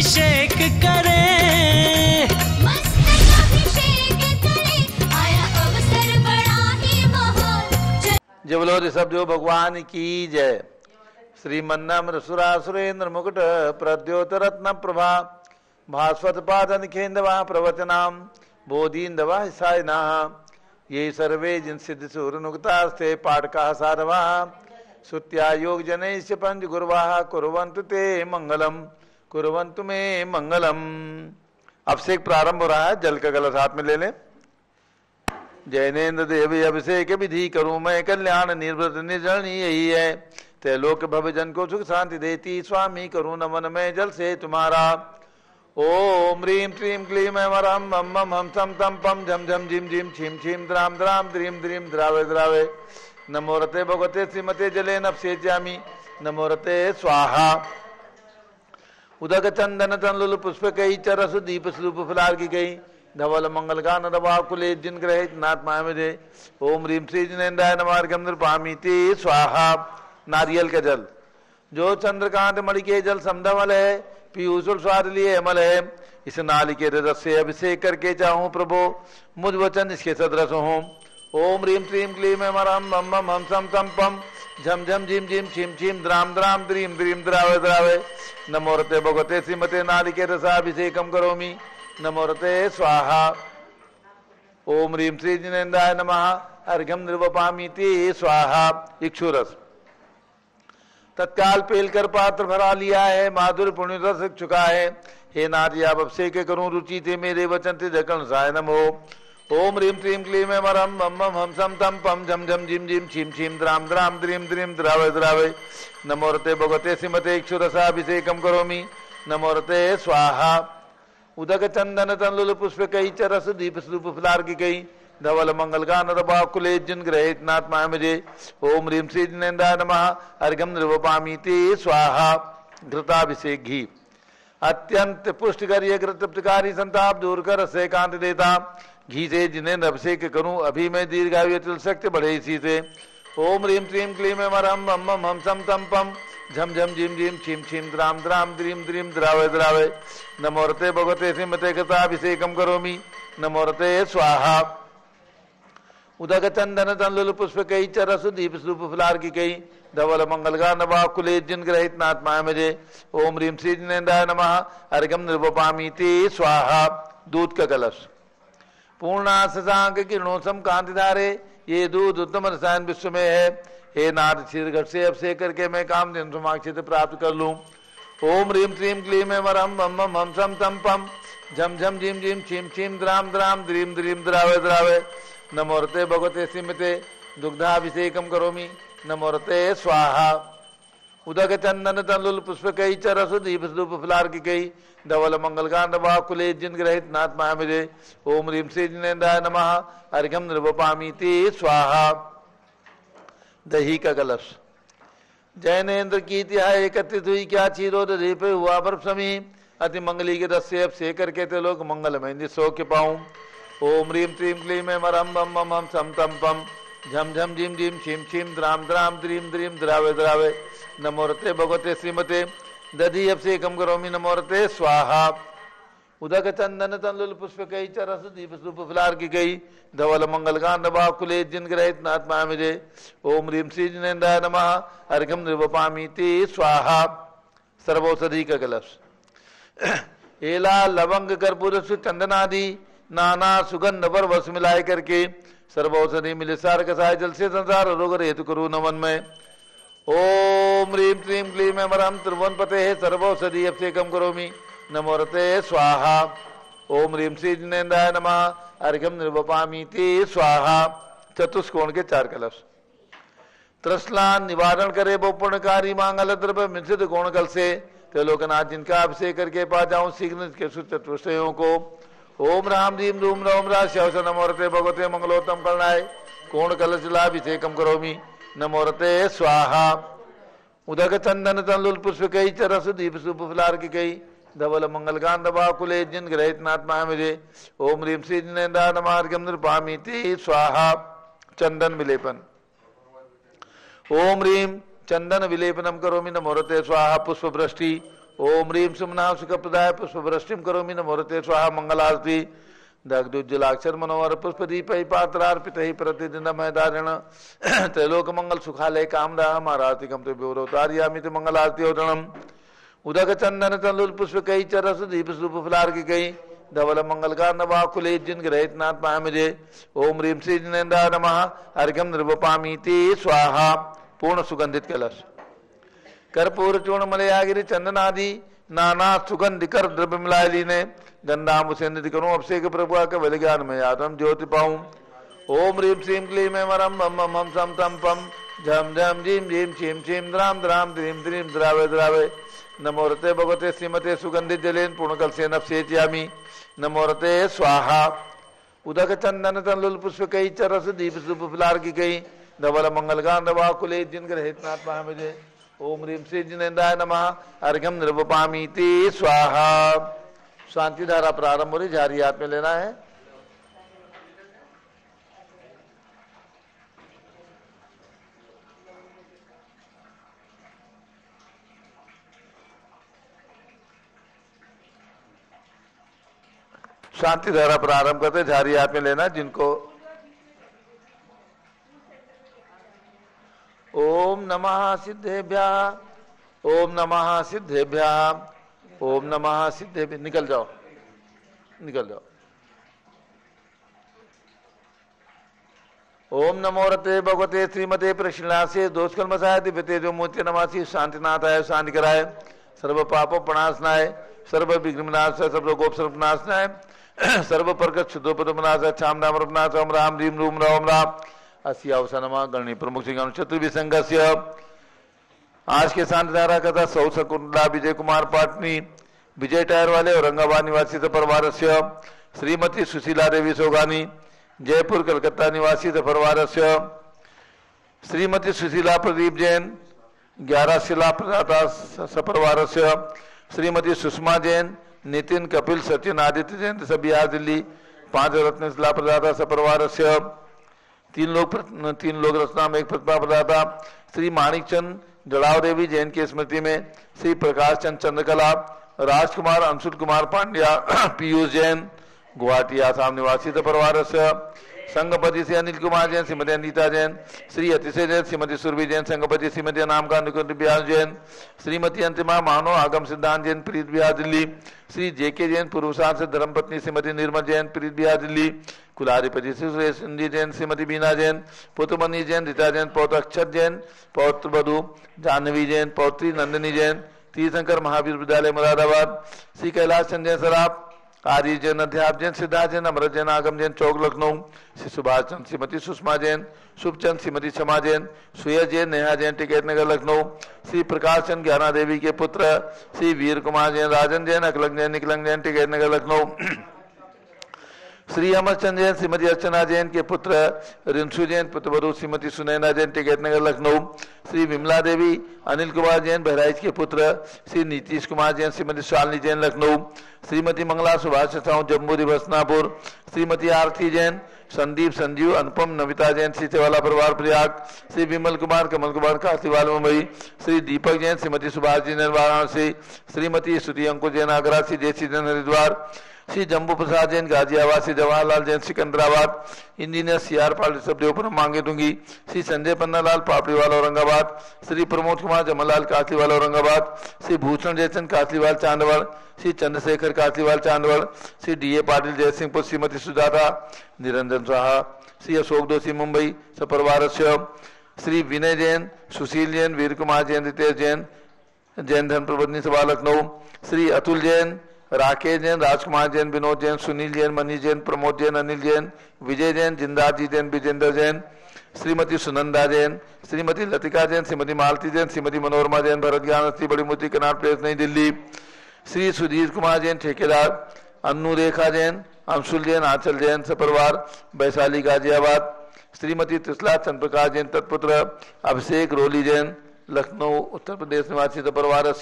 अभिषेक करें, मस्तक अभिषेक करें, आया अवसर बड़ा ही महान। जय बोलो ऋषभदेव भगवान की जय। श्रीमन्नाम सुरासुरेंद्र मुकुट प्रद्योत रत्न प्रभा भास्वत पादन खेन्दवा प्रवचनाम बोधीन्दवा सायना ये सर्वे जिन सिद्ध सूरनुक्तास्ते पाठका साधवा श्रुत्या योग जनैश्च पंच गुरुवाः कुर्वन्तु ते मंगलम कुर्वन्तु मे मंगलम। अभिषेक प्रारंभ हो रहा है। जल का गलत हाथ में ले लें। जैनेन्द्र देव अभिषेक विधि करूं मैं कल्याण निर्वृत निर्जलनी यही है। त्रैलोक भव जन को सुख शांति देती स्वामी करूं नमन में जल से तुम्हारा। ओम ह्रीं श्रीं क्लीं ऐं रं मं मं हम सम तम पम झम झम झिम झिम छीम छीम द्राम द्राम द्रीं द्रीं द्रावे द्रावे। नमो रते भगवते श्रीमते जले नप्सेज्यामि नमो रते स्वाहा। उदक चंदन तनलुल पुष्प कई चरस दीप स्वरूप फलार की गई धवल मंगल गान रवा कुले जिन ग्रहित नाथ मामिदे। ओम ह्रीं श्री जिनेन्द्राय नमः नृपामि ते स्वाहा। नारियल का जल जो चंद्रकांत मणि के जल समधवल है पीयूष स्वाद लिए अमल है। इस नालिके रस से अभिषेक करके चाहूं प्रभु मुझ वचन इसके सदरस हों। ओम ह्रीं श्रीं क्लीं ऐं रं मं मं हम सम तम पम झम झम झिम झिम छीम छीम द्राम द्राम द्रीं द्रीं द्रावे द्रावे। नमो रते भगवते श्रीमते नालिके रसाभिषेकम करोमि नमो रते स्वाहा। ओम ह्रीं श्री जिनेन्द्राय नमः अर्घ्यम निर्वपामि ते स्वाहा। इक्षुरस तत्काल पेल कर पात्र भरा लिया है माधुर पुण्य रस चुका है। हे नाथ आप अभिषेक करूं रुचि थे मेरे वचन थे धकन सायनम हो। ओम ह्रीं श्रीं क्लीं ऐं रं मं मं हम सम तम पम झम झम झिम झिम छीम छीम द्राम द्राम द्रीं द्रीं द्रावे द्रावे। नमो रते भगवते श्रीमते इक्षुरसाभिषेकम करोमि नमो रते स्वाहा। उदक चंदन तनलुल पुष्प कई चरस दीप स्वरूप फलार की कई धवल मंगल गान रबा कुले जिन ग्रहित नाथ मामिजे। ओम ह्रीं श्री जिनेन्द्राय नमः अर्घ्यम निर्वपामि ते स्वाहा। घृताभिषेक घी अत्यंत पुष्टिकर ये घृत तृप्तकारी संताप दूर कर से कांत देता। घी से जिन्हें अभिषेक करूं अभी मैं दीर्घायु अतुल शक्ति बढ़े इसी से। ओम ह्रीं श्रीं क्लीं ऐं रं मं मं हम सम तम पम झम झम झिम झिम छीम छीम द्राम द्राम द्रीं द्रीं द्रावे द्रावे। नमो रते भगवते श्रीमते घृताभिषेकम करोमि नमो रते स्वाहा। उदक चंदन तनलुल पुष्प कई चरस दीप स्वरूप फलार की कई धवल मंगल गान नवा कुले जिन ग्रहित नाथ मामिजे। ओम ह्रीं श्री जिनेन्द्राय नमः अर्घ्यम निर्वपामि ते स्वाहा। दूध का कलश पूर्णा शशांक किरणों सम कांति धारे ये दूध उत्तम रसायन विश्व में है। हे नाथ शीर्घट से अभिषेक करके मैं काम दिन समाक्षित प्राप्त कर लूं। ओम ह्रीं श्रीं क्लीं ऐं रं मं मं हम सम तम पम झम झम झिम झिम छीम छीम द्राम द्राम द्रीं द्रीं द्रावे द्रावे। नमो रते भगवते श्रीमते दुग्धाभिषेकम करोमि नमो रते स्वाहा। उदक चंदन तनलुल पुष्प कई चरस दीप स्वरूप फलार की कई धवल मंगल गान रवा कुले जिन ग्रहित नाथ मामिजे। ओम ह्रीं श्री जिनेन्द्राय नमः अर्घ्यम निर्वपामि ते स्वाहा। दही का कलश जैनेन्द्र की तिहाई एकत्रित हुई क्या चीरोद दीप हुआ बर्फ समी अति मंगली के रस से अभिषेक करके ते लोग मंगलमय सो के पाऊं। ओम ह्रीं श्रीं क्लीं ऐं रं मं मं हम सम तम पम झम झम झिम झिम छीम छीम द्राम द्राम द्रीं द्रीं द्रावे द्रावे। नमो रते भगवते श्रीमते दधि अभिषेकम करोमि नमो रते स्वाहा। उदक चंदन तनलुल पुष्प कई चरस दीप स्वरूप फलार की गई धवल मंगल गान नवा कुले जिन ग्रहित नाथ मामिजे। ओम ह्रीं श्री जिनेन्द्राय नमः अर्घ्यम निर्वपामि ते स्वाहा। सर्वौषधि का कलश एला लवंग कर्पूर चंदनादि नाना सुगंध पर वश मिलाए करके सर्वौषधि मिले सार कसाय जल से संसार रोग हेतु करू नमन में। ओम ह्रीं श्रीं क्लीं ऐं रं त्रिभुवन पते सर्वौषधि अभिषेकम करोमि नमो रते स्वाहा। ओम ह्रीं श्री जिनेन्द्राय नमः अर्घ्यम निर्वपामि ते स्वाहा। चतुष्कोण के चार कलश तृष्णा निवारण करे वो पुण्यकारी मांगल द्रव्य मिश्रित कोण कल से त्रिलोकनाथ जिनका अभिषेक करके पा जाऊं शीघ्र के चतुष्टयों को। ओम राम रीम रूम रोम रा शवस नमो रते भगवते मंगलोत्तम करणाय कोण कलशलाभिषेकम करोमि नमो रते स्वाहा। उदक चंदन तनलुल पुष्प कई चरस दीप स्वरूप फलार की कई धवल मंगल गान दबा कुले जिन ग्रहित नाथ मामिजे। ओम ह्रीं श्री जिनेन्द्राय नमः अर्घ्यम निर्वपामि ते स्वाहा। चंदन विलेपन ओम ह्रीं चंदन विलेपनम करोमि नमो रते स्वाहा। पुष्प वृष्टि ओम ह्रीं सुमना सुखप्रदाय पुष्पवृष्टिं करोमि नमोरते स्वाहा मंगलारती दग्धुज्जलाक्षर मनोहर पुष्पदीपै पात्रार्पितैः प्रतिदिनं दारिण त्रैलोक मंगल सुखालय कामदाहम् आरातिकं ते विवरोतार्यामि ते मंगलारत्योदनम् उदक चंदन तंदुल पुष्पकै च रस दीप सूप फलार्किकै धवल मंगलकार्णवाकुले जिनग्रहित नाथ पामिजे ओम ह्रीं श्री जिनेन्द्राय नमः अर्घ्यं निर्वपामीति स्वाहा। पूर्ण सुगंधित कलश कर्पूर चूर्ण मलयागिरि चंदनादि नाना सुगंध कर द्रव्य मिलाए लीने गंधाम सेंद्र करूं अभिषेक प्रभु का बल ज्ञान में आत्म ज्योति पाऊं। ओम ह्रीं श्रीं क्लीं में वरम बम बम हम सम तम पम झम झम झीम झीम छीम छीम द्राम द्राम द्रीम द्रीम द्रावे द्रावे नमोरते भगवते श्रीमते सुगंधित जलेन पूर्णकल से नपसेच्यामि नमोरते स्वाहा। उदक चंदन तंलुल पुष्पकै च रस दीप सुप फलार्किकै धवल मंगलकार्णवाकुले जिनग्रहित नाथ पामिजे ओम ह्रीं श्री जिनेन्द्राय नमः अर्घ्यं निर्वपामीति स्वाहा। शांति धारा प्रारंभ हो रही, जारी हाथ में लेना है। शांति धारा प्रारंभ करते, जारी हाथ में लेना। जिनको ओम नमः सिद्धेभ्यः ओम नमः सिद्धेभ्यः ओम नमः सिद्धेभ्यः। निकल जाओ निकल जाओ। ओम नमो रते भगवते श्रीमते प्रश्नासे दोषकर्मसाय दिव्यते जो मूर्ति नमासी शांतिनाथाय शांति कराय सर्व पापों प्रणाशनाय सर्व विघ्ननाशाय सर्व रोगोप सर्वनाशनाय सर्व प्रकट शुद्धोपनाशाय छाम नाम रघुनाथ ओम राम रीम रूम राम राम अस्य अवसनमा गणनी प्रमुख श्री चतुर्वी संघस्य। आज के शांति धारा कथा सौ शकुंतला विजय कुमार पाटनी विजय टायर वाले औरंगाबाद निवासी परिवार से श्रीमती सुशीला देवी सोगानी जयपुर कलकत्ता निवासी परिवार से श्रीमती सुशीला प्रदीप जैन 11 शिला प्रदाता सपरिवार से श्रीमती सुषमा जैन नितिन कपिल सचिन आदित्य जैन सब बिहार दिल्ली 5 रत्न शिला प्रदाता सपरिवार से 3 लोग रत्ना में 1 प्रतिभा प्रदाता श्री माणिक चंद जड़ाव देवी जैन की स्मृति में श्री प्रकाश चंद चंद्रकला राजकुमार अंशुल कुमार पांड्या पीयूष जैन गुवाहाटी आसाम निवासी परिवार से संगपति से अनिल कुमार जैन श्रीमती अनीता जैन श्री अतिशय जैन श्रीमती सुरभि जैन संगपति श्रीमती नाम का निकुंज बिहार जैन श्रीमती अंतिमा मानो आगम सिद्धांत जैन प्रीत बिहार दिल्ली श्री जेके जैन पूर्व सांसद धर्मपत्नी श्रीमती निर्मल जैन प्रीत बिहार दिल्ली कुलाधिपति श्री सुरेश जैन श्रीमती बीना जैन पुत्रमणि जैन रीता जैन पौत्र अक्षत जैन पौत्र वधु जाह्नवी जैन पौत्री नंदिनी जैन तीर्थंकर महावीर विद्यालय मुरादाबाद श्री कैलाश चंद जैन सराफ आर्य जैन अध्याप जैन सिद्धार्थ जैन अमृत जैन आगम जैन चौक लखनऊ श्री सुभाष चंद श्रीमती सुषमा जैन शुभचंद श्रीमती क्षमा जैन सुयज जैन नेहा जैन टिकैत नगर लखनऊ श्री प्रकाश चंद ज्ञाना देवी के पुत्र श्री वीर कुमार जैन राजन जैन अकलंग जैन निकलंग जैन टिकैत नगर लखनऊ श्री अमरचंद जैन श्रीमती अर्चना जैन के पुत्र रिंसू जैन पुत्रवधु श्रीमती सुनैना जैन टिकैत नगर लखनऊ श्री विमला देवी अनिल कुमार जैन बहराइच के पुत्र श्री नीतीश कुमार जैन श्रीमती शालिनी जैन लखनऊ श्रीमती मंगला सुभाष साहू जम्मू दिवसनापुर श्रीमती आरती जैन संदीप संजीव अनुपम नविता जैन सीतेवाला परिवार प्रयाग श्री विमल कुमार कमल कुमार काशीवाल मुंबई श्री दीपक जैन श्रीमती सुभाष जैन वाराणसी श्रीमती स्तुति अंकुर जैन आगरा श्री जयसी जैन हरिद्वार श्री जम्बू प्रसाद जैन गाजियाबाद श्री जवाहरलाल जैन सिकंदराबाद इंजीनियर सीआर पाल सबदेवपुर मांगे दूंगी श्री संजय पन्नालाल पापड़ीवाल औरंगाबाद श्री प्रमोद कुमार जमललाल कासलीवाल औरंगाबाद श्री भूषण जयचंद कासलीवाल चांदवड़ श्री चंद्रशेखर कासलीवाल चांदवड़ श्री डीए पाटिल जयसिंहपुर श्रीमती सुजाता निरंजन साहा श्री अशोक दोषी मुंबई सपरिवार श्री विनय जैन सुशील जैन वीर कुमार जैन रितेश जैन जैन धर्म प्रबंधनी सभा लखनऊ श्री अतुल जैन राकेश जैन राजकुमार जैन विनोद जैन सुनील जैन मनीष जैन प्रमोद जैन अनिल जैन विजय जैन जिंदाजी जैन विजेंद्र जैन श्रीमती सुनंदा जैन श्रीमती लतिका जैन श्रीमती मालती जैन श्रीमती मनोरमा जैन भरत ज्ञान श्री बड़ी मूर्ति कनाट प्लेस नई दिल्ली श्री सुधीर कुमार जैन ठेकेदार अन्नू रेखा जैन अंशुल जैन आंचल जैन सपरिवार वैशाली गाजियाबाद श्रीमती त्रिशला चंद्रप्रकाश जैन तत्पुत्र अभिषेक रोली जैन लखनऊ उत्तर प्रदेश निवासी सपरिवार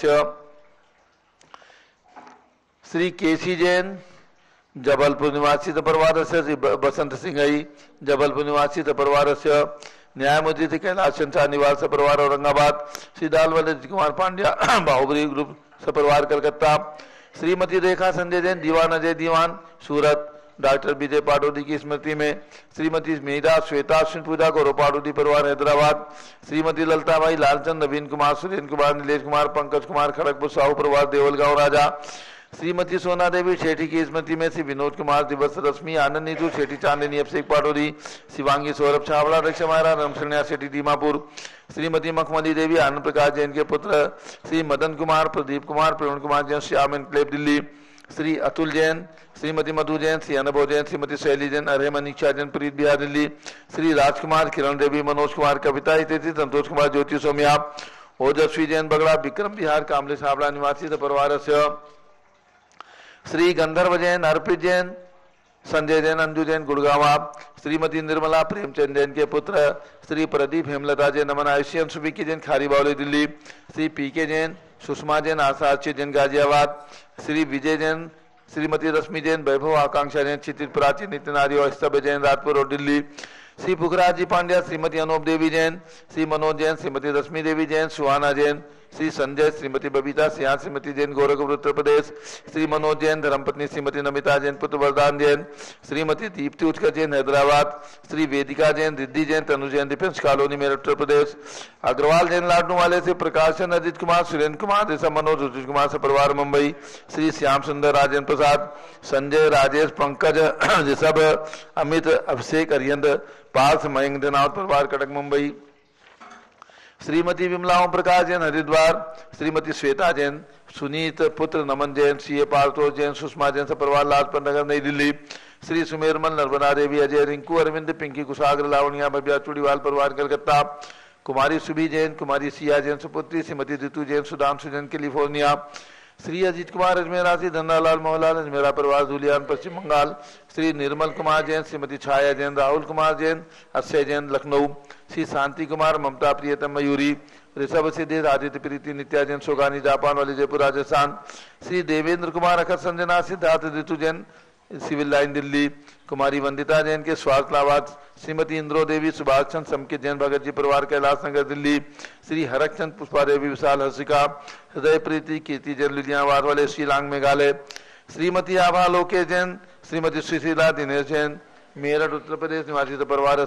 श्री केसी जैन जबलपुर निवासी परिवार से श्री बसंत सिंह जबलपुर निवासी परिवार से न्यायमूर्ति कैलाश चंद्र निवास परिवार औरंगाबाद श्री दालवल कुमार पांड्या बाहुबली ग्रुप सपरिवार कलकत्ता। श्रीमती रेखा संजय जैन दीवान अजय दीवान सूरत डॉक्टर विजय पाटोदी की स्मृति में। श्रीमती मीरा श्वेता अश्विन पूजा गौरव पाटोदी परिवार हैदराबाद। श्रीमती ललताबाई लालचंद नवीन कुमार सुरेंद्र कुमार नीलेश कुमार पंकज कुमार खड़गपुर साहू परिवार देवलगांव राजा। श्रीमती सोना देवी शेठी की स्मृति में श्री विनोद कुमार दिवस रश्मि आनंद नीतू शेठी चांदनी अभिषेक पाटोदी शिवांगी सौरभ छावड़ा रक्षा महाराज रमसन्या शेठी दीमापुर। श्रीमती मखमली देवी आनंद प्रकाश जैन के पुत्र श्री मदन कुमार प्रदीप कुमार प्रवीण कुमार जैन श्याम एनक्लेव दिल्ली। श्री अतुल जैन श्रीमती मधु जैन श्री अनुभव जैन श्रीमती शैली जैन अरहे मनीषा जैन प्रीत बिहार दिल्ली। श्री राजकुमार किरण देवी मनोज कुमार कविता इत्यादि संतोष कुमार ज्योति सौम्या ओजस्वी जैन बगड़ा विक्रम बिहार कामले साबड़ा निवासी परिवार। श्री गंधर्व जैन अर्पित जैन संजय जैन अंजू जैन गुड़गांव। श्रीमती निर्मला प्रेमचंद जैन के पुत्र श्री प्रदीप हेमलता जैन नमन आयुष्यन सुबिकी जैन खारीबावली दिल्ली। श्री पीके जैन सुषमा जैन आशा जैन गाजियाबाद। श्री विजय जैन श्रीमती रश्मि जैन वैभव आकांक्षा जैन क्षितिज प्राची नितिन आर्य और स्तभ जैन राजपुर और दिल्ली। श्री पुखराज जी पांड्या श्रीमती अनूप देवी जैन श्री मनोज जैन श्रीमती रश्मि देवी जैन सुहाना जैन श्री संजय श्रीमती बबीता सिंह श्रीमती जैन गोरखपुर उत्तर प्रदेश। श्री मनोज जैन धर्मपत्नी श्रीमती नमिता जैन पुत्र वरदान जैन श्रीमती दीप्ति उत्कर जैन हैदराबाद। श्री वेदिका जैन रिद्धि जैन तनु जैन डिफेंस कॉलोनी मेरठ उत्तर प्रदेश। अग्रवाल जैन लाडनू वाले से प्रकाशन अजित कुमार सुरेंद्र कुमार ऋषभ मनोज रुचित कुमार से परिवार मुंबई। श्री श्याम सुंदर राजेंद्र प्रसाद संजय राजेश पंकज ऋषभ अमित अभिषेक अरियंद पार्थ मयंक नावत परिवार कटक मुंबई। श्रीमती विमला ओम प्रकाश जैन हरिद्वार। श्रीमती श्वेता जैन सुनीत पुत्र नमन जैन सी पार्थोष जैन सुषमा जैन से परिवार लाजपत नगर नई दिल्ली। श्री सुमेरमल नर्मदा देवी अजय रिंकू अरविंद पिंकी कुशाग्र लावणिया भव्या चूड़ीवाल परिवार कलकत्ता। कुमारी सुभी जैन कुमारी सिया जैन सुपुत्री श्रीमती ऋतु जैन सुधांशु जैन कैलिफोर्निया। श्री अजीत कुमार अजमेरा श्री धन्नालाल मोहनलाल अजमेरा परिवार धुलियान पश्चिम बंगाल। श्री निर्मल कुमार जैन श्रीमती छाया जैन राहुल कुमार जैन अक्षय जैन लखनऊ। श्री शांति कुमार ममता प्रियतम मयूरी ऋषभ सिद्धि आदित्य प्रीति नित्या जैन सोगानी जापान वाली जयपुर राजस्थान। श्री देवेंद्र कुमार अखर संजना सिद्धार्थ ऋतु जैन सिविल लाइन दिल्ली। कुमारी वंदिता जैन के स्वास्थ्य लाभार्थ श्रीमती इंद्रो देवी सुभाष चंद समकित जैन भगत जी परिवार कैलाश नगर दिल्ली। श्री हरकचंद पुष्पा देवी विशाल हर्षिका हृदय प्रीति कीर्ति जैन लुधियावाद वाले शिलांग मेघालय। श्रीमती आभा लोके जैन श्रीमती सुशीला दिनेश जैन मेरठ उत्तर प्रदेश निवासी परिवार।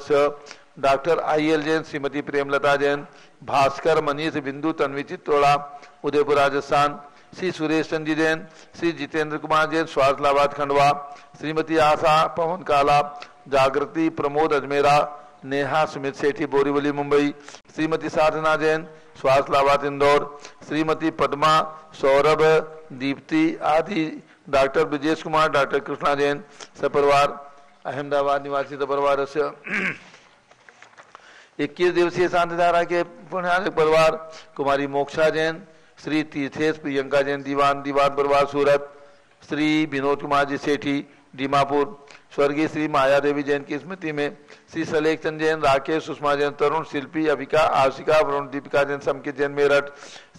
डॉक्टर IL जैन श्रीमती प्रेमलता जैन भास्कर मनीष बिंदु तन्वी चित्तोड़ा उदयपुर राजस्थान। श्री सुरेश चंद जी जैन श्री जितेंद्र कुमार जैन स्वास्थ्य लाभार्थ खंडवा। श्रीमती आशा पवन काला जागृति प्रमोद अजमेरा नेहा सुमित सेठी बोरीवली मुंबई। श्रीमती साधना जैन स्वास्थ्य लाभार्थ इंदौर। श्रीमती पद्मा सौरभ दीप्ति आदि डॉक्टर ब्रजेश कुमार डॉक्टर कृष्णा जैन सपरिवार अहमदाबाद निवासी परिवार। 21 दिवसीय शांतिधारा के पुण्यार्क परिवार कुमारी मोक्षा जैन श्री तीर्थेश प्रियंका जैन दीवान परिवार सूरत। श्री विनोद कुमार जी सेठी दीमापुर। स्वर्गीय श्री माया देवी जैन की स्मृति में श्री सलेख चंद जैन राकेश सुषमा जैन तरुण शिल्पी अभिका आशिका वरुण दीपिका जैन समकित जैन मेरठ।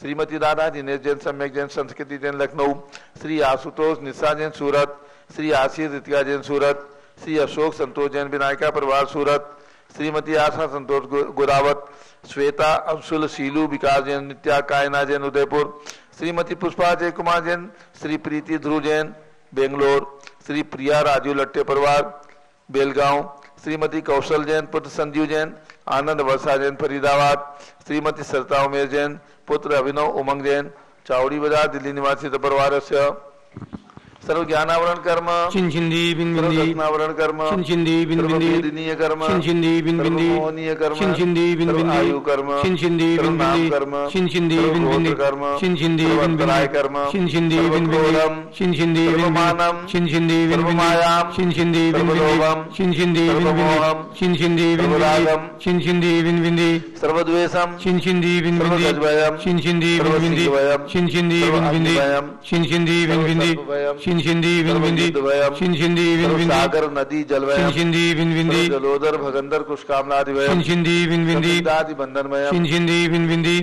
श्रीमती राधा दिनेश जैन सम्यक जैन संस्कृति जैन लखनऊ। श्री आशुतोष निशा जैन सूरत। श्री आशीष रितिका जैन सूरत। श्री अशोक संतोष जैन विनायका परिवार सूरत। श्रीमती आशा संतोष गोरावत। श्वेता अंशुल शीलू विकास जैन नित्या कायना जैन उदयपुर। श्रीमती पुष्पा जय कुमार जैन श्री प्रीति ध्रुव जैन बेंगलोर। श्री प्रिया राजू लट्टे परिवार बेलगांव। श्रीमती कौशल जैन पुत्र संजीव जैन आनंद वर्षा जैन फरीदाबाद। श्रीमती सरिता उमेश जैन पुत्र अभिनव उमंग जैन चावड़ी बाजार दिल्ली निवासी परिवार। सर्व ज्ञानावरण कर्म छिंछिंदी बिंबिंदी रत्नावरण कर्म छिंछिंदी बिंबिंदी सर्ववेदनीय कर्म छिंछिंदी बिंबिंदी सर्वमोहनीय कर्म छिंछिंदी बिंबिंदी आयु कर्म छिंछिंदी बिंबिंदी कर्म छिंछिंदी बिंबिंदी कर्म छिंछिंदी सर्वंतराय कर्म छिंछिंदी बिंबिंदी छिंछिंदी सर्वमानम छिंछिंदी सर्वमायाम छिंछिंदी सर्वलोभम छिंछिंदी सर्वमोहम छिंछिंदी सर्वरागम छिंछिंदी बिंबिंदी सर्वद्वेषम छिंछिंदी बिंबिंदी सर्वसद्वयम छिंछिंदी बिंबिंदी सर्वसिद्धवयम छिंछिंदी बिंबिंदी सर्वाग्निवयम छिंछिंदी बिंबिंदी सर्वसर्वभयम छिंछिंदी बिंबिंदी छिंछिंदी बिंबिंदी सागर नदी जलवयम छिंछिंदी बिंबिंदी जलोदर भगंदर कुशकामनादिवयम छिंछिंदी बिंबिंदी बंधनमयम छिंछिंदी बिंबिंदी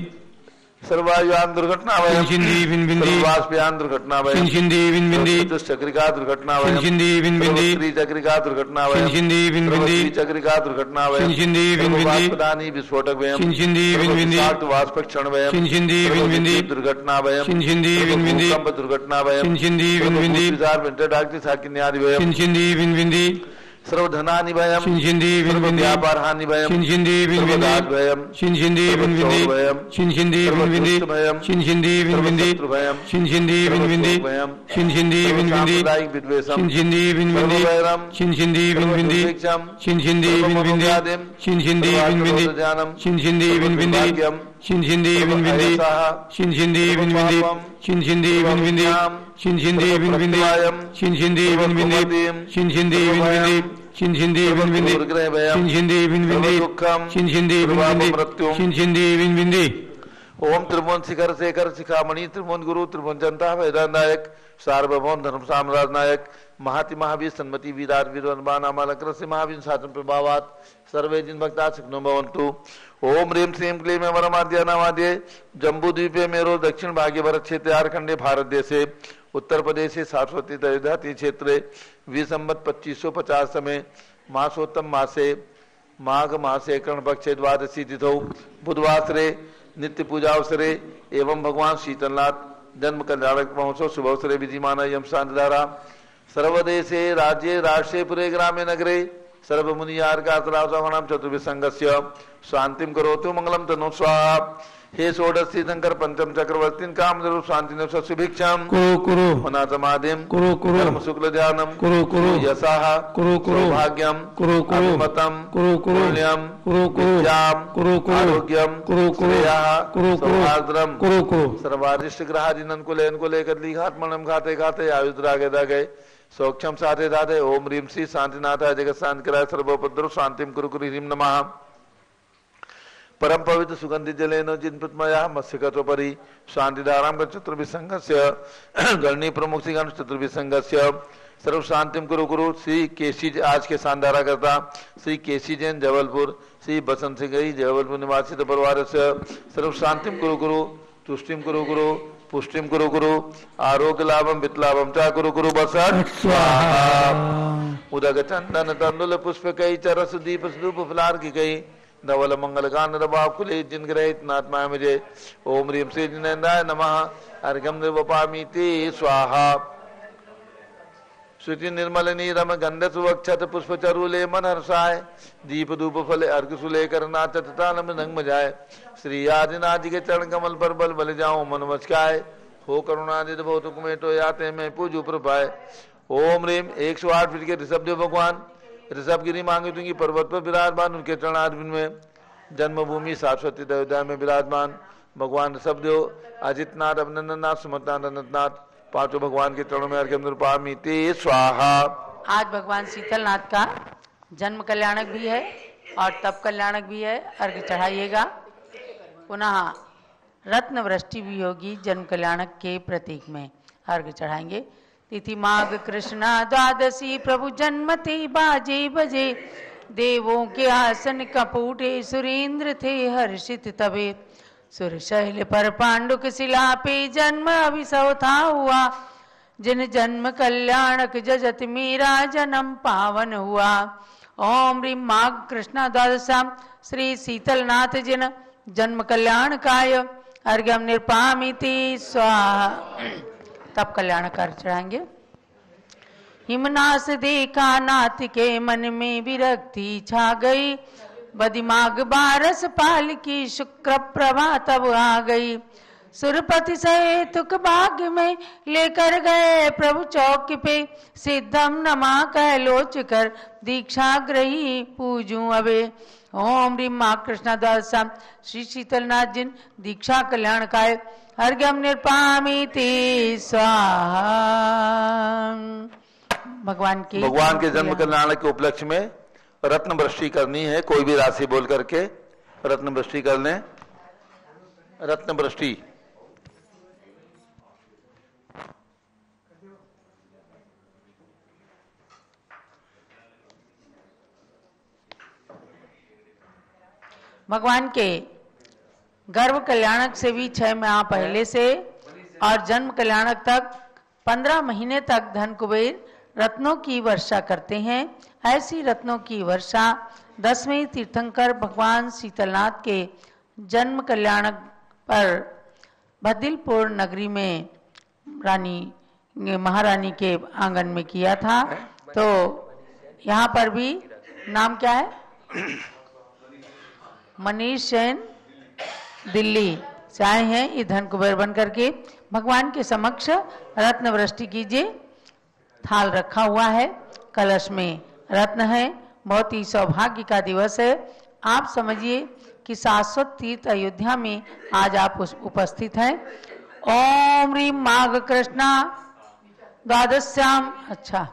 सर्वायुयान दुर्घटना वयम छिंदी विनविंदी सर्वास्पयान दुर्घटना वयम छिंदी विनविंदी चक्रिका दुर्घटना वयम छिंदी विनविंदी स्त्री चक्रिका दुर्घटना वयम छिंदी विनविंदी चक्रिका दुर्घटना वयम छिंदी विनविंदी प्रदानी विस्फोटक वयम छिंदी विनविंदी वाष्पक्षण वयम छिंदी विनविंदी दुर्घटना वयम छिंदी विनविंदी भूकंप दुर्घटना वयम छिंदी विनविंदी डाक्टी साकिन्यादि वयम छिंदी विनविंदी सर्वधनानि वयम छिंदी विनविंदी व्यापार हानि वयम छिंदी विनविंदी वयम छिंदी विनविंदी छिंदी विनविंदी छिंदी विनविंदी छिंदी विनविंदी छिंदी विनविंदी विद्वेषम छिंदी विनविंदी छिंदी विनविंदी छिंदी विनविंदी छिंदी विनविंदी ज्ञानम छिंदी विनविंदी छिंदी विनविंदी छिंदी विनविंदी छिंदी विनविंदी छिंदी विनविंदी छिंदी विनविंदी छिंदी विनविंदी छिंदी विनविंदी छिंदी विनविंदी छिंदी विनविंदी छिंदी विनविंदी ओम त्रिभुवन शिखर शेखर शिखामणि त्रिभुवन गुरु त्रिभुवन जनता वेदांत नायक सार्वभौम धर्म साम्राज्य नायक महाति महावीर सन्मति वीरार वीरवनबान अमालकर से महावीर शासन प्रभावात सर्वे जिन भक्ता सुखनो भवन्तु। ओम ह्रीं श्रीं क्लीं वरमाद्य नामाद्य जम्बू द्वीपे मेरो दक्षिण भागे भरत क्षेत्र झारखंडे भारत देशे उत्तर प्रदेश सारस्वती तैदाती क्षेत्रे विसंवत 2550 में मासोत्तम मासे माघ मासे कर्ण पक्षे द्वादशी तिथौ बुधवासरे नित्य पूजा अवसरे एवं भगवान शीतलनाथ जन्म कल्याणक महोत्सव शुभ अवसरे विधिमान यम शांतिधारा सर्वदेशे राज्ये राष्ट्रे पुरे ग्रामे नगरे सर्वमुनियार्कातरावणाम चतुर्विसंगस्य शांतिम करोतु मंगलम तनु स्वाहा। हे षोडशी शंकर पंचम चक्रवर्ती काम शांति सुभिक्षाम कुरु कुरु मनातमादिम कुरु कुरु धर्म शुक्ल ध्यानम कुरु कुरु यशाः कुरु कुरु भाग्यम कुरु कुरु मतम कुरु कुरु पुण्यम कुरु कुरु विद्याम कुरु कुरु आरोग्यम कुरु कुरु श्रेयः कुरु कुरु सौहार्द्रम कुरु कुरु सर्वारिष्ट ग्रहादिनन को लेन को लेकर ली घाट मनम खाते खाते आयुद्रागे दागे सौक्षम साधे दादे ओम ह्रीं श्री शांतिनाथाय जगत शांति कराय सर्वोपद्रव शांतिम कुरु कुरु ह्रीं नमः। परम पवित्र सुगंधित जलेन जिन पद्मया मत्स्यकटोपरि शांतिधाराम चतुर्विसंगस्य गणनी प्रमुख श्रीगण चतुर्विसंगस्य सर्व शांतिम कुरु कुरु। श्री केसी आज के शानदारा करता श्री केसी जैन जबलपुर श्री बसंत सिंह जबलपुर निवासी परिवार से सर्व शांतिम कुरु कुरु तुष्टिम कुरु कुरु पुष्टिम कुरु कुरु आरोग्य लाभम वित्लाभम चा कुरु कुरु बसत स्वाहा। उदक चंदन तंडुल पुष्प कई चरस दीप स्वरूप फलार की गई धवल मंगल गान रबाकुले जिन ग्रहित नात्मा मुझे ओम ह्रीं श्री जिनेन्द्राय नमः अर्घ्यम निर्वपामीति स्वाहा। शुचि निर्मल नीरम गंध सुवक्षत पुष्प चरुले मन हर्षाय दीप धूप फल अर्घ सुलेकर नाचत तालम रंग मजाए श्री आदिनाथ के चरण कमल पर बल बल जाऊं मन मचकाए हो करुणानिधि बहुत कुमेटो याते मैं पूजू प्रभाए। ओम ह्रीं 108 फीट के ऋषभ देव भगवान ऋषभ गिरी मांगी दूंगी पर्वत पर विराजमान उनके चरणारविंद में जन्मभूमि सरस्वती अयोध्या में विराजमान भगवान ऋषभ देव अजितनाथ अभिनंदननाथ सुमतनाथ अनंतनाथ पांचों भगवान के चरणों में अर्घ्यम निरूपामीति स्वाहा। आज भगवान शीतलनाथ का जन्म कल्याणक भी है और तप कल्याणक भी है, अर्घ्य चढ़ाइएगा। पुनः रत्न वृष्टि भी होगी जन्म कल्याणक के प्रतीक में, अर्घ्य चढ़ाएंगे। तिथि माघ कृष्णा द्वादशी प्रभु जन्मते बाजे बजे देवों के आसन कपूटे सुरेंद्र थे हर्षित तबे सुर शैल पर पांडुक शिला पे जन्म अभिसव था हुआ जिन जन्म कल्याणक जजत मेरा जन्म पावन हुआ। ओम ह्रीं माघ कृष्णा द्वादशाम श्री शीतलनाथ जिन जन्म कल्याण काय अर्घ्यम निरूपामीति स्वाहा। तब कल्याण कर चढ़ाएंगे। हिमनास देखा नाथ के मन में विरक्ति छा गई बदिमाग बारस पाल की शुक्र प्रभा तब आ गई सुरपति से तुक भाग्य में लेकर गए प्रभु चौक पे सिद्धम नमा कह लोच कर दीक्षा ग्रही पूजू अबे। ओम ह्रीं मां कृष्णा द्वादशा श्री शीतलनाथ जिन दीक्षा कल्याण काय अर्घ्यम निरूपामीति स्वाहा। भगवान के जन्म कल्याण के उपलक्ष्य में रत्न वृष्टि करनी है। कोई भी राशि बोल करके रत्न वृष्टि कर लें। रत्न वृष्टि भगवान के गर्भ कल्याणक से भी 6 माह पहले से और जन्म कल्याणक तक 15 महीने तक धन कुबेर रत्नों की वर्षा करते हैं। ऐसी रत्नों की वर्षा 10वें तीर्थंकर भगवान शीतलनाथ के जन्म कल्याणक पर भद्दिलपुर नगरी में महारानी के आंगन में किया था। तो यहाँ पर भी नाम क्या है? मनीष जैन दिल्ली से आए हैं। ये धन कुबेर बन करके भगवान के समक्ष रत्न वृष्टि कीजिए। थाल रखा हुआ है, कलश में रत्न है। बहुत ही सौभाग्य का दिवस है। आप समझिए कि शाश्वत तीर्थ अयोध्या में आज आप उपस्थित हैं। ओम ह्रीं माघ कृष्णा द्वादश्याम। अच्छा,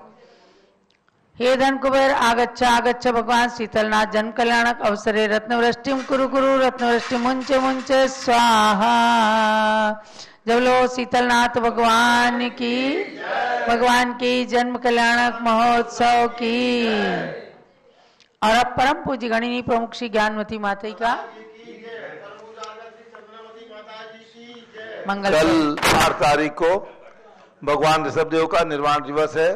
हे धन कुबेर आगच्छ आगच्छ भगवान शीतलनाथ जन्म कल्याणक अवसरे रत्नवृष्टिम कुरु कुरु रत्नवृष्टि मुंचे मुंचे स्वाहा। जब लो शीतलनाथ भगवान की जन्म कल्याणक महोत्सव की। और अब परम पूज्य गणिनी प्रमुख श्री ज्ञानवती माता का मंगल। कल 8 तारीख को भगवान ऋषभदेव का निर्वाण दिवस है।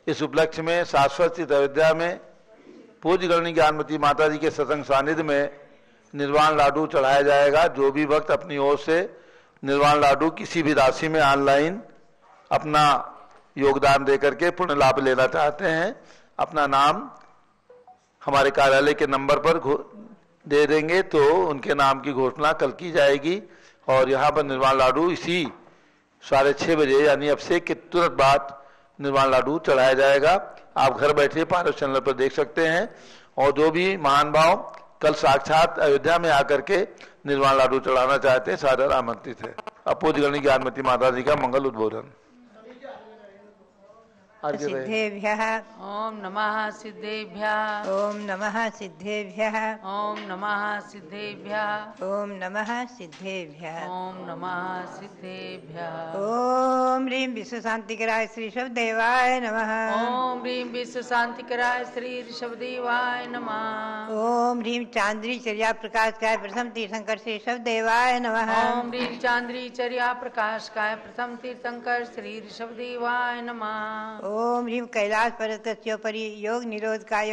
इस उपलक्ष्य में शाश्वत स्थित अयोध्या में पूज्य गणिनी ज्ञानवती माता जी के सत्संग सानिध्य में निर्वाण लाडू चढ़ाया जाएगा। जो भी भक्त अपनी ओर से निर्वाण लाडू किसी भी राशि में ऑनलाइन अपना योगदान देकर के पुण्य लाभ लेना चाहते हैं, अपना नाम हमारे कार्यालय के नंबर पर दे देंगे तो उनके नाम की घोषणा कल की जाएगी। और यहाँ पर निर्वाण लाडू इसी 6:30 बजे यानी अब से के तुरंत बाद निर्वाण लाडू चढ़ाया जाएगा। आप घर बैठे पारस चैनल पर देख सकते हैं। और जो भी महान भाव कल साक्षात अयोध्या में आकर के निर्वाण लाडू चढ़ाना चाहते हैं सादर आमंत्रित है। अब पूज्य गणिनी ज्ञानवती माता जी का मंगल उद्बोधन। सिद्धेभ्यः ओम नमः सिद्धेभ्यः ओम नमः सिद्धेभ्यः ओम नमः सिद्धेभ्यः ओम नमः सिद्धेभ्यः ओम नमः सिद्धेभ्यः ओम ह्रीं विश्व शांतिकराय श्री ऋषभदेवाय नमः ओम ह्रीं विश्व शांतिकराय श्री ऋषभदेवाय नमः ओम ह्रीं चांद्री चर्या प्रकाशकाय प्रथम तीर्थंकर श्री ऋषभदेवाय नमः ओम ह्रीं चांद्री चर्या प्रकाशकाय प्रथम तीर्थंकर श्री ऋषभदेवाय नमः ओम ह्रीं कैलाश पर्वतस्योपरि योग निरोधकाय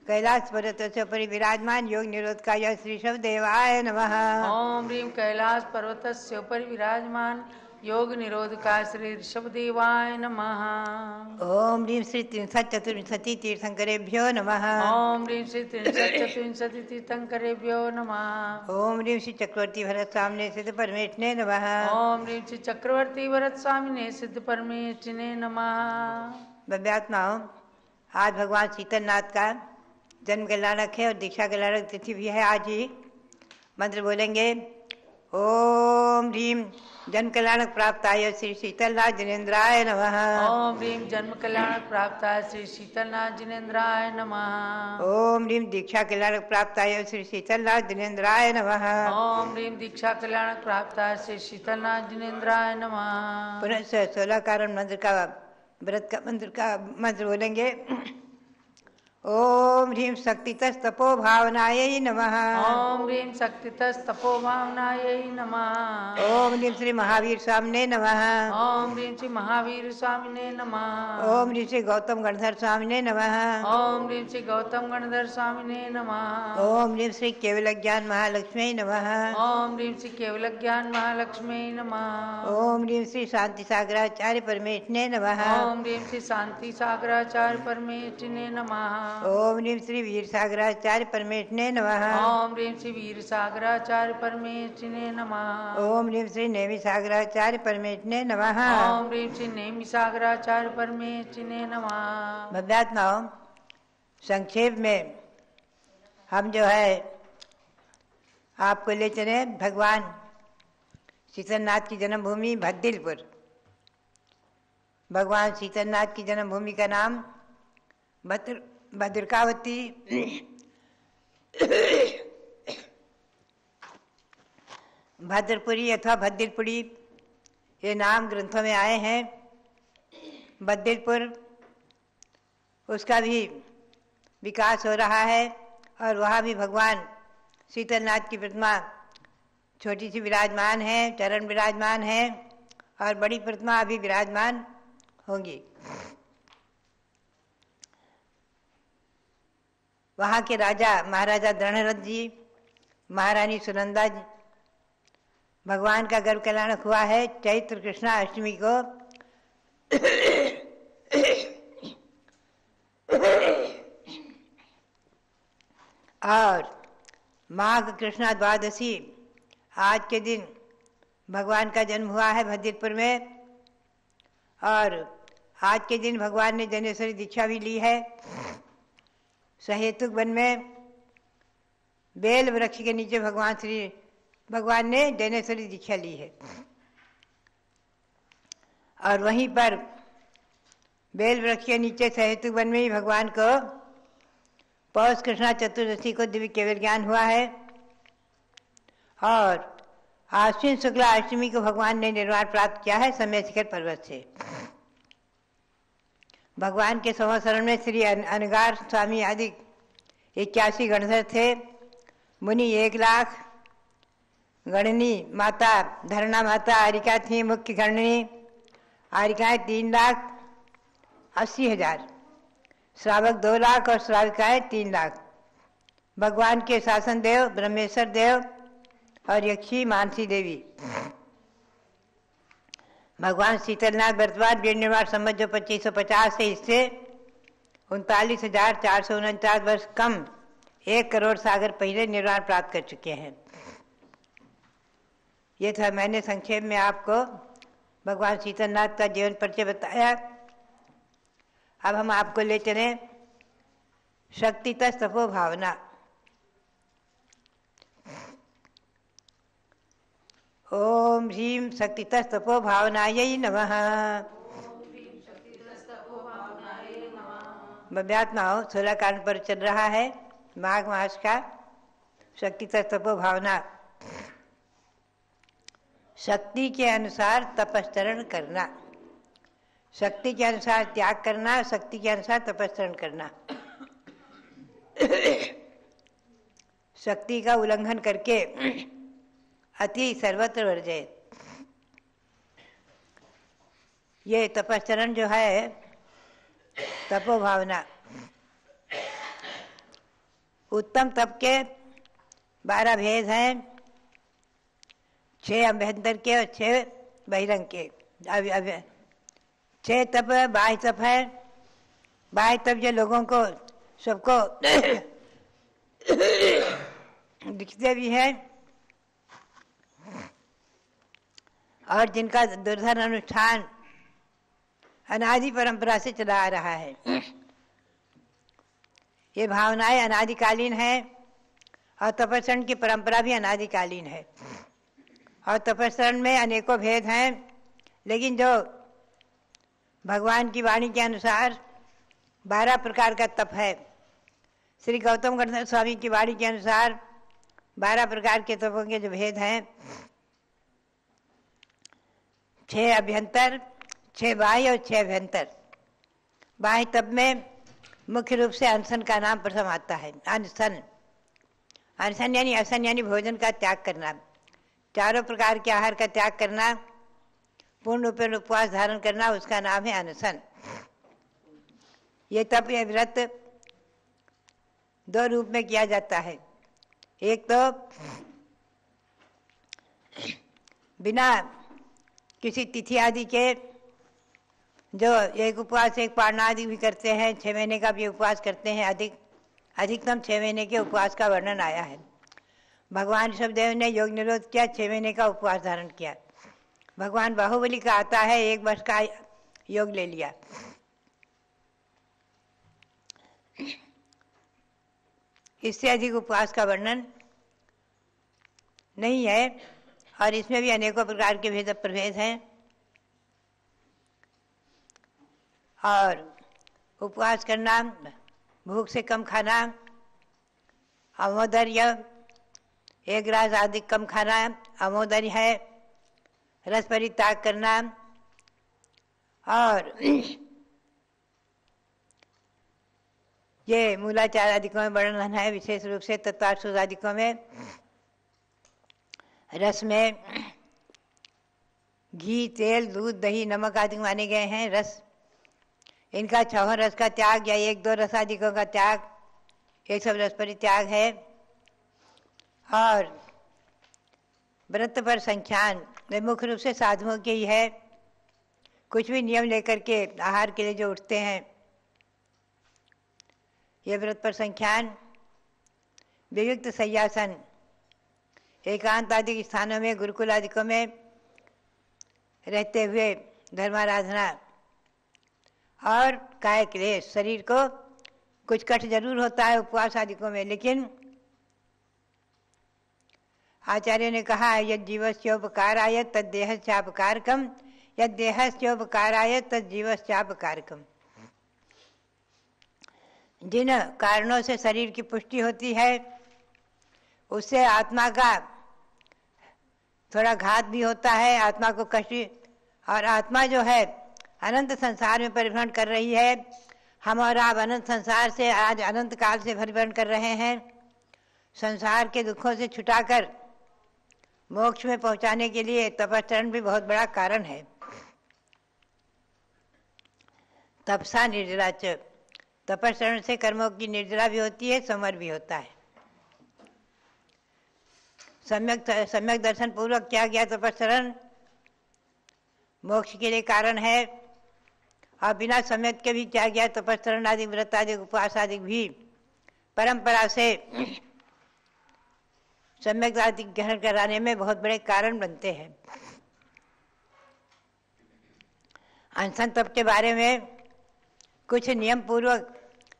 कैलाश पर्वतस्योपरि विराजमान योग निरोधकाय श्री ऋषभदेवाय नमः ओम ह्रीं कैलाश पर्वतस्योपरि विराजमान योग निरोधकाय श्री ऋषभदेवाय नमः ओम ह्रीं श्री 334 तीर्थंकरेभ्यो नमः ओम ह्रीं श्री 334 तीर्थंकरेभ्यो नमः ओम ह्रीं श्री चक्रवर्ती भरत स्वामिने सिद्ध परमेष्ठिने नमः ओम ह्रीं श्री चक्रवर्ती भरत स्वामिने सिद्ध परमेष्ठिने नमः। भव्यात्माओं, आज भगवान शीतलनाथ का जन्म कल्याणक है और दीक्षा कल्याणक तिथि भी है। आज ही मंत्र बोलेंगे। ओम ह्रीं जन्म कल्याणक प्राप्ताय श्री शीतलनाथ जिनेन्द्राय नमः ओम ह्रीं जन्म कल्याणक प्राप्ताय श्री शीतलनाथ जिनेन्द्राय नमः ओम ह्रीं दीक्षा कल्याणक प्राप्ताय श्री शीतलनाथ जिनेन्द्राय नमः ओम ह्रीं दीक्षा कल्याणक प्राप्ताय श्री शीतलनाथ जिनेन्द्राय नमः। पुनः 16 कारण मंत्र का व्रत का मंत्र बोलेंगे। ओम ह्रीं शक्तितस्तपो भावनायै नमः ओम ह्रीं शक्तितस्तपो भावनायै नमः ओम ह्रीं श्री महावीर स्वामिने नमः ओम ह्रीं श्री महावीर स्वामिने नमः ओम ह्रीं श्री गौतम गणधर स्वामिने नमः ओम ह्रीं श्री गौतम गणधर स्वामिने नमः ओम ह्रीं श्री केवल ज्ञान महालक्ष्मी नमः ओम ह्रीं श्री केवल ज्ञान महालक्ष्मी नमः ओम ह्रीं श्री शांति सागराचार्य परमेष्ठिने नमः ओम ह्रीं श्री शांति सागराचार्य परमेष्ठिने नमः ओम ह्रीं श्री वीर सागराचार्य परमेष्ठिने नमः ओम ह्रीं श्री वीर सागराचार्य परमेष्ठिने नमः ओम ह्रीं श्री नेमि सागराचार्य परमेष्ठिने नमः ओम ह्रीं श्री नेमि सागराचार्य परमेष्ठिने नमः। भव्यात्माओं, संक्षेप में हम जो है आपको ले चले भगवान शीतलनाथ की जन्मभूमि भद्दिलपुर। भगवान शीतलनाथ की जन्मभूमि का नाम भद्रकावती भद्रपुरी अथवा भद्दिलपुरी ये नाम ग्रंथों में आए हैं। भद्दिलपुर उसका भी विकास हो रहा है और वहाँ भी भगवान शीतलनाथ की प्रतिमा छोटी सी विराजमान है, चरण विराजमान है और बड़ी प्रतिमा अभी विराजमान होंगी। वहाँ के राजा महाराजा दृढ़रथ जी, महारानी सुनंदा जी, भगवान का गर्भ कल्याण हुआ है चैत्र कृष्णा अष्टमी को। और माघ कृष्णा द्वादशी आज के दिन भगवान का जन्म हुआ है भद्रपुर में। और आज के दिन भगवान ने जनेश्वरी दीक्षा भी ली है। सहेतुक वन में बेल वृक्ष के नीचे भगवान ने जनेश्वरी दीक्षा ली है। और वहीं पर बेल वृक्ष के नीचे सहेतुक वन में ही भगवान को पौष कृष्णा चतुर्दशी को दिव्य केवल ज्ञान हुआ है। और आश्विन शुक्ला अष्टमी को भगवान ने निर्वाण प्राप्त किया है समय शिखर पर्वत से। भगवान के संवत्सरण में श्री अनगार स्वामी आदि 81 गणधर थे। मुनि 1 लाख, गणनी माता धरणा माता आरिका थी मुख्य गणनी। आरिकाएँ 3,80,000, श्रावक 2 लाख और श्राविकाएँ 3 लाख। भगवान के शासन देव ब्रह्मेश्वर देव और यक्षी मानसी देवी। भगवान शीतलनाथ वर्तमान वीर निर्वाण संवत जो 2550 है, इससे 39,449 वर्ष कम 1 करोड़ सागर पहले निर्वाण प्राप्त कर चुके हैं। ये था मैंने संक्षेप में आपको भगवान शीतलनाथ का जीवन परिचय बताया। अब हम आपको ले चले शक्ति तपो भावना। ओम ह्रीं शक्ति तपो भावनायै नमः। भव्यात्माओं 16 कारण पर चल रहा है माघ मास का शक्ति तपो भावना। शक्ति के अनुसार तपस्चरण करना, शक्ति के अनुसार त्याग करना, शक्ति के अनुसार तपस्चरण करना। शक्ति का उल्लंघन करके अति सर्वत्र वर्जयेत्। ये तपस्चरण जो है तपो भावना, उत्तम तप के 12 भेद हैं, 6 अभ्यंतर के और 6 बहिरंग के। 6 तप बाह्य तप है। बाह्य तप जो लोगों को सबको दिखते भी है और जिनका दुर्धर्म अनुष्ठान अनादि परंपरा से चला आ रहा है। ये भावनाएं अनादिकालीन है और तपस्चरण की परंपरा भी अनादिकालीन है। और तपस्चरण में अनेकों भेद हैं, लेकिन जो भगवान की वाणी के अनुसार 12 प्रकार का तप है। श्री गौतम गणधर स्वामी की वाणी के अनुसार 12 प्रकार के तपों के जो भेद हैं, 6 अभ्यंतर, 6 बाह्य और 6 अभ्यंतर। बाह्य तप में मुख्य रूप से अनशन का नाम प्रथम आता है। अनशन, अनशन यानी असन यानी भोजन का त्याग करना, चारों प्रकार के आहार का त्याग करना, पूर्ण रूप में उपवास धारण करना, उसका नाम है अनशन। ये तप या व्रत 2 रूप में किया जाता है। एक तो बिना किसी तिथि आदि के जो एक उपवास एक पारणा आदि भी करते हैं, 6 महीने का भी उपवास करते हैं। अधिकतम 6 महीने के उपवास का वर्णन आया है। भगवान ऋषभदेव ने योग निरोध किया, 6 महीने का उपवास धारण किया। भगवान बाहुबली का आता है 1 वर्ष का योग ले लिया। इससे अधिक उपवास का वर्णन नहीं है। और इसमें भी अनेकों प्रकार के भेद प्रभेद हैं। और उपवास करना, भूख से कम खाना, अमोदर्य, 1 गिलास आदि कम खाना अमोदर्य है। रस परित्याग करना और ये मूलाचार आदिकों में वर्णन है, विशेष रूप से तत्वार्थ आदिकों में। रस में घी, तेल, दूध, दही, नमक आदि माने गए हैं रस। इनका 6 रस का त्याग या 1-2 रसादिकों का त्याग, ये सब रस परित्याग है। और व्रत पर संख्यान मुख्य रूप से साधुओं के ही है। कुछ भी नियम लेकर के आहार के लिए जो उठते हैं, ये व्रत पर संख्यान, विविक्त शय्यासन, एकांत आदि स्थानों में, गुरुकुल आदिकों में रहते हुए धर्माराधना और काय क्लेश, शरीर को कुछ कष्ट जरूर होता है उपवास आदिकों में, लेकिन आचार्य ने कहा यद जीवस्योपकाराय तद देहस्यापकारकम, यद देहस्योपकाराय तद जीवस्यापकारकम। जिन कारणों से शरीर की पुष्टि होती है उससे आत्मा का थोड़ा घात भी होता है, आत्मा को कष्ट। और आत्मा जो है अनंत संसार में परिभ्रमण कर रही है। हम और आप अनंत संसार से आज अनंत काल से परिभ्रमण कर रहे हैं। संसार के दुखों से छुटाकर मोक्ष में पहुंचाने के लिए तपश्चरण भी बहुत बड़ा कारण है। तपसा निर्जरा च, तपश्चरण से कर्मों की निर्जरा भी होती है, समर भी होता है। सम्यक दर्शन पूर्वक किया गया तपश्चरण मोक्ष के लिए कारण है। और बिना सम्यक के भी किया गया तपश्चरण आदि, व्रत आदि, उपवास आदि भी परंपरा से सम्यक आदि ग्रहण कराने में बहुत बड़े कारण बनते हैं। अनशन तप के बारे में कुछ नियम पूर्वक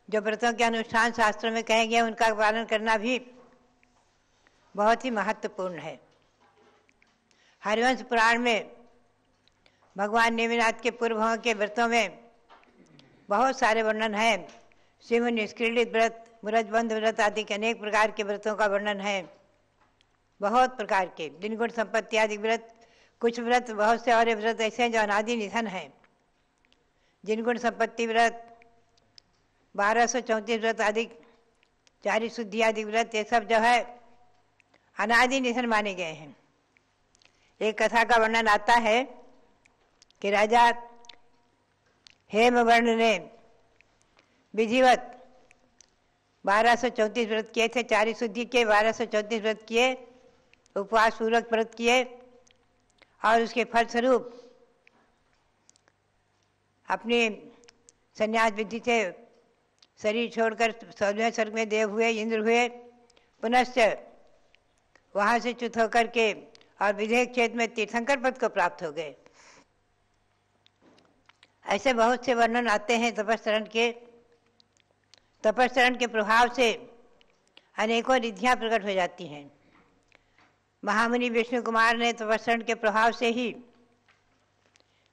जो व्रतों के अनुष्ठान शास्त्रों में कहे गए उनका पालन करना भी बहुत ही महत्वपूर्ण है। हरिवंश पुराण में भगवान नेमिनाथ के पूर्वों के व्रतों में बहुत सारे वर्णन है। शिव निष्क्रीडित व्रत, मुरजबंध व्रत आदि के अनेक प्रकार के व्रतों का वर्णन है। बहुत प्रकार के दिन गुण संपत्ति आदि व्रत, कुछ व्रत, बहुत से और व्रत ऐसे हैं जो अनादि निधन है। जिन गुण संपत्ति व्रत, 1234 व्रत आदि, 4 शुद्धि आदि व्रत, ये सब जो है अनादि निधन माने गए हैं। एक कथा का वर्णन आता है कि राजा हेमवर्ण ने विधिवत 1234 व्रत किए थे, 4 शुद्धि के 1234 व्रत किए, उपवास पूर्वक व्रत किए, और उसके फलस्वरूप अपनी संन्यास विधि से शरीर छोड़कर 14वें स्वर्ग में देव हुए, इंद्र हुए। पुनश्च वहाँ से च्युत होकर के और विदेह क्षेत्र में तीर्थंकर पद को प्राप्त हो गए। ऐसे बहुत से वर्णन आते हैं तपश्चरण के। तपश्चरण के प्रभाव से अनेकों रिद्धियाँ प्रकट हो जाती हैं। महामुनि विष्णु कुमार ने तपश्चरण के प्रभाव से ही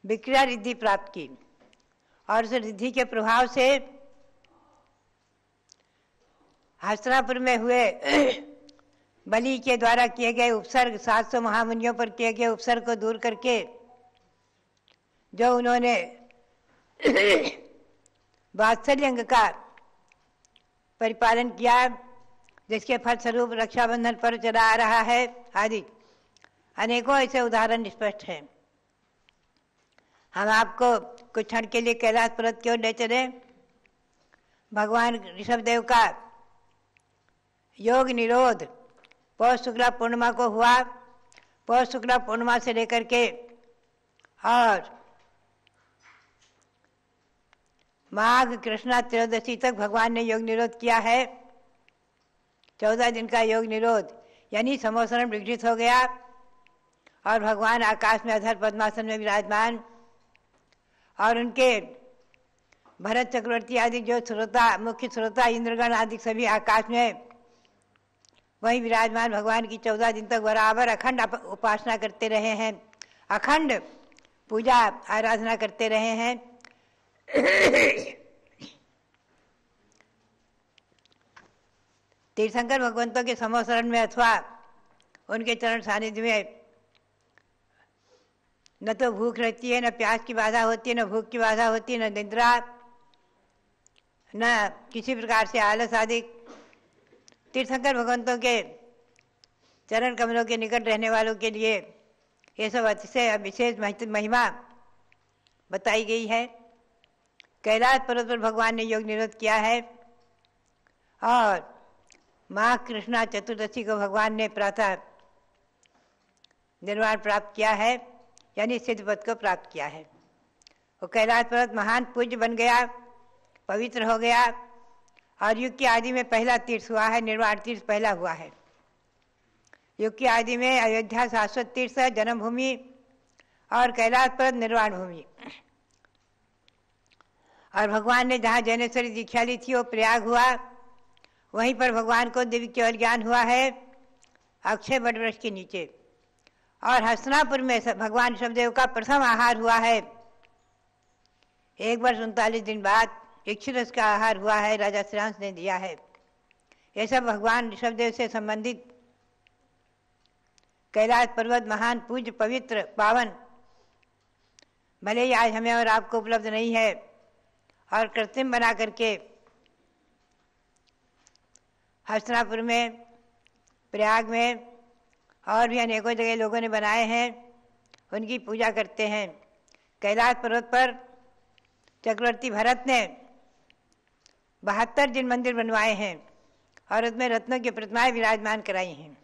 विक्रिया रिद्धि प्राप्त की, और उस रिद्धि के प्रभाव से हस्तिनापुर में हुए बलि के द्वारा किए गए उपसर्ग, 700 महामुनियों पर किए गए उपसर्ग को दूर करके जो उन्होंने वात्सल्यंग का परिपालन किया, जिसके फलस्वरूप रक्षाबंधन पर्व चला आ रहा है आदि, अनेकों ऐसे उदाहरण स्पष्ट हैं। हम आपको कुछ क्षण के लिए कैलाश पर्वत की ओर ले चले। भगवान ऋषभदेव का योग निरोध पौष शुक्ला पूर्णिमा को हुआ। पौष शुक्ला पूर्णिमा से लेकर के और माघ कृष्णा त्रयोदशी तक भगवान ने योग निरोध किया है। 14 दिन का योग निरोध, यानी समोसरण विघटित हो गया और भगवान आकाश में अधर पद्मासन में विराजमान, और उनके भरत चक्रवर्ती आदि जो श्रोता, मुख्य श्रोता, इंद्रगण आदि सभी आकाश में वही विराजमान भगवान की 14 दिन तक बराबर अखंड उपासना करते रहे हैं, अखंड पूजा आराधना करते रहे हैं। तीर्थंकर भगवंतों के समोसरण में अथवा उनके चरण सानिध्य में न तो भूख रहती है, न प्यास की बाधा होती है, न भूख की बाधा होती है, न निद्रा, न किसी प्रकार से आलस आदि। तीर्थंकर भगवंतों के चरण कमलों के निकट रहने वालों के लिए ये सब अतिशय विशेष महिमा बताई गई है। कैलाश पर्वत पर भगवान ने योग निरोध किया है और माघ कृष्णा चतुर्दशी को भगवान ने प्रातः निर्वाण प्राप्त किया है, यानी सिद्ध पद को प्राप्त किया है। वो कैलाश पर्वत महान पूज्य बन गया, पवित्र हो गया और युग की आदि में पहला तीर्थ हुआ है। निर्वाण तीर्थ पहला हुआ है। युग की आदि में अयोध्या शाश्वत तीर्थ जन्मभूमि और कैलाश पर्वत निर्वाण भूमि। और भगवान ने जहाँ जैनेश्वरी दीक्षा ली थी वो प्रयाग हुआ, वहीं पर भगवान को दिव्य केवल ज्ञान हुआ है अक्षय वटवृक्ष के नीचे। और हस्तिनापुर में भगवान ऋषभदेव का प्रथम आहार हुआ है 1 वर्ष 39 दिन बाद इक्षुरस का आहार हुआ है, राजा श्रीरांश ने दिया है। ये सब भगवान ऋषभदेव से संबंधित कैलाश पर्वत महान पूज्य पवित्र पावन भले ही आज हमें और आपको उपलब्ध नहीं है और कृत्रिम बना करके हस्तिनापुर में, प्रयाग में और भी अनेकों जगह लोगों ने बनाए हैं, उनकी पूजा करते हैं। कैलाश पर्वत पर चक्रवर्ती भरत ने 72 जिन मंदिर बनवाए हैं और उसमें रत्नों की प्रतिमाएं विराजमान कराई हैं,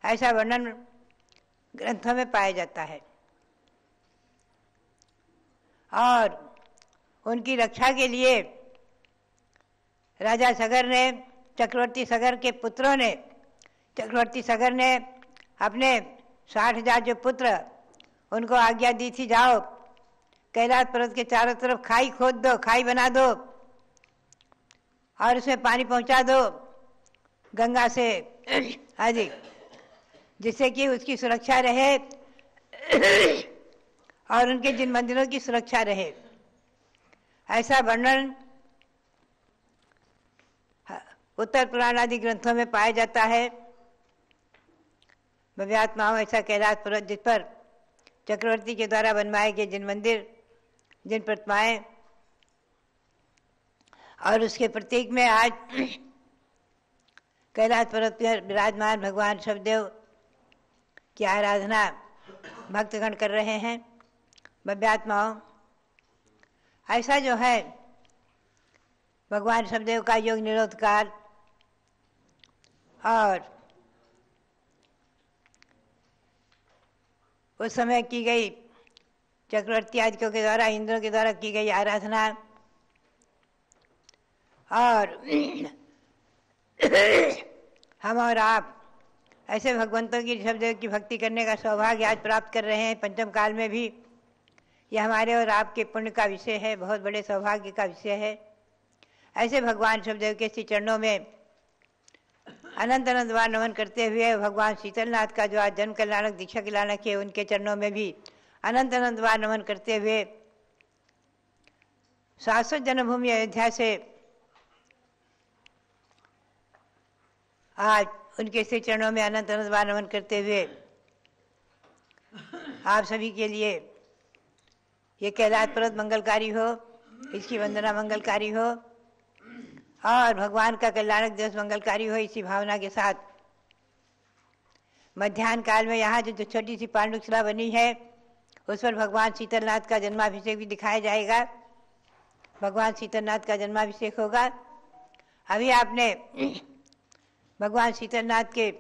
ऐसा वर्णन ग्रंथों में पाया जाता है। और उनकी रक्षा के लिए राजा सगर ने, चक्रवर्ती सगर के पुत्रों ने, चक्रवर्ती सगर ने अपने 60,000 जो पुत्र, उनको आज्ञा दी थी, जाओ कैलाश पर्वत के चारों तरफ खाई खोद दो, खाई बना दो और उसमें पानी पहुंचा दो गंगा से आदि, जिससे कि उसकी सुरक्षा रहे और उनके जिन मंदिरों की सुरक्षा रहे। ऐसा वर्णन उत्तर पुराण आदि ग्रंथों में पाया जाता है। भव्यात्माओं ऐसा कैलाश पर्वत जिस पर चक्रवर्ती के द्वारा बनवाए गए जिन मंदिर, जिन प्रतिमाएं और उसके प्रतीक में आज कैलाश पर्वत पर विराजमान भगवान ऋषभदेव की आराधना भक्तगण कर रहे हैं। भव्यात्माओं, ऐसा जो है भगवान ऋषभदेव का योग निरोध काल और उस समय की गई चक्रवर्ती आदिकों के द्वारा, इंद्रों के द्वारा की गई आराधना और हम और आप ऐसे भगवंतों की, ऋषभदेव की भक्ति करने का सौभाग्य आज प्राप्त कर रहे हैं पंचम काल में भी। यह हमारे और आपके पुण्य का विषय है, बहुत बड़े सौभाग्य का विषय है। ऐसे भगवान ऋषभदेव के श्री चरणों में अनंत अनंत बार नमन करते हुए भगवान शीतलनाथ का जो आज जन्म कल्याणक दीक्षा कल्याणक है, उनके चरणों में भी अनंत अनंत बार नमन करते हुए शाश्वत जन्मभूमि अयोध्या से आज उनके श्री चरणों में अनंत अनंत बार नमन करते हुए आप सभी के लिए ये कैलाश पर्वत मंगलकारी हो, इसकी वंदना मंगलकारी हो और भगवान का कल्याणक दिवस मंगलकारी हो, इसी भावना के साथ मध्याह्न काल में यहाँ जो छोटी सी पांडुशिला बनी है उस पर भगवान शीतलनाथ का जन्माभिषेक भी दिखाया जाएगा। भगवान शीतलनाथ का जन्माभिषेक होगा। अभी आपने भगवान शीतलनाथ के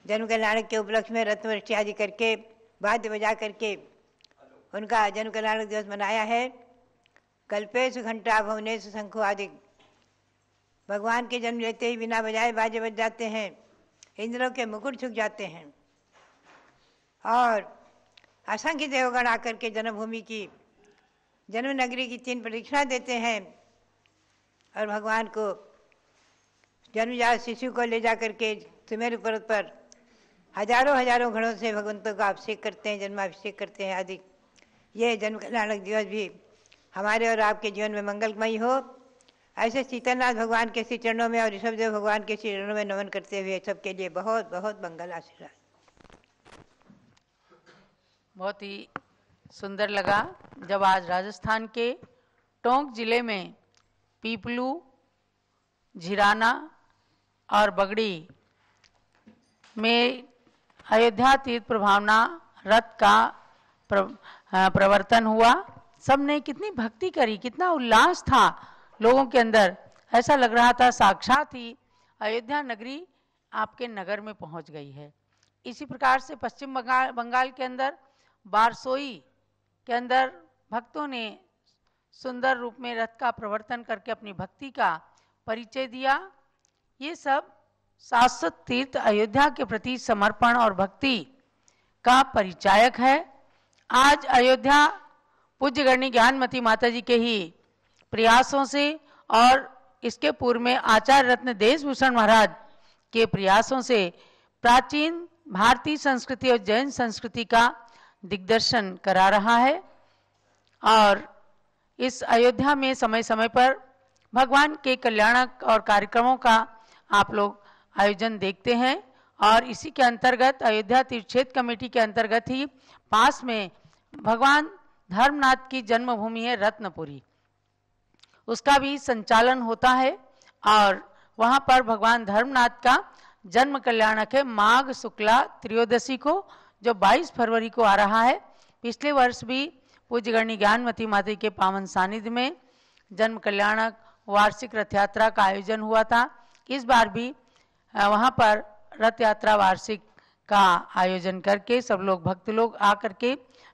जन्म कल्याणक के उपलक्ष्य में रत्नवृष्टि आदि करके, वाद्य बजा करके उनका जन्म कल्याणक दिवस मनाया है। कल्पेशु घंटा भुवनेशु शंखो आदि, भगवान के जन्म लेते ही बिना बजाए बाजे बज जाते हैं, इंद्रों के मुकुट झुक जाते हैं और असंख्य देवगण आकर के जन्मभूमि की, जन्म नगरी की 3 प्रदक्षिणा देते हैं और भगवान को जन्मजात शिशु को ले जा करके सुमेरु पर्वत पर हजारों हजारों घड़ों से भगवंतों का अभिषेक करते हैं, जन्माभिषेक करते हैं आदि। ये जन्म कल्याणक दिवस भी हमारे और आपके जीवन में मंगलमयी हो, ऐसे शीतलनाथ भगवान के श्री चरणों में और ऋषभदेव भगवान के श्री चरणों में नमन करते हुए सबके लिए बहुत बहुत मंगल आशीर्वाद। बहुत ही सुंदर लगा जब आज राजस्थान के टोंक जिले में पीपलू, झिराना और बगड़ी में अयोध्या तीर्थ प्रभावना रथ का प्रवर्तन हुआ। सबने कितनी भक्ति करी, कितना उल्लास था लोगों के अंदर। ऐसा लग रहा था साक्षात ही अयोध्या नगरी आपके नगर में पहुंच गई है। इसी प्रकार से पश्चिम बंगाल के अंदर बारसोई के अंदर भक्तों ने सुंदर रूप में रथ का प्रवर्तन करके अपनी भक्ति का परिचय दिया। ये सब शाश्वत तीर्थ अयोध्या के प्रति समर्पण और भक्ति का परिचायक है। आज अयोध्या पूज्य गणनी ज्ञानमती माता जी के ही प्रयासों से और इसके पूर्व में आचार्य रत्न देशभूषण महाराज के प्रयासों से प्राचीन भारतीय संस्कृति और जैन संस्कृति का दिग्दर्शन करा रहा है। और इस अयोध्या में समय समय पर भगवान के कल्याणक और कार्यक्रमों का आप लोग आयोजन देखते हैं। और इसी के अंतर्गत अयोध्या तीर्थ क्षेत्र कमेटी के अंतर्गत ही पास में भगवान धर्मनाथ की जन्मभूमि है रत्नपुरी, उसका भी संचालन होता है। और वहाँ पर भगवान धर्मनाथ का जन्म कल्याणक है माघ शुक्ला त्रयोदशी को, जो 22 फरवरी को आ रहा है। पिछले वर्ष भी पूज्य गणनी ज्ञानमती माता के पावन सानिध्य में जन्म कल्याणक वार्षिक रथ यात्रा का आयोजन हुआ था। इस बार भी वहाँ पर रथ यात्रा वार्षिक का आयोजन करके सब लोग भक्त लोग आकर के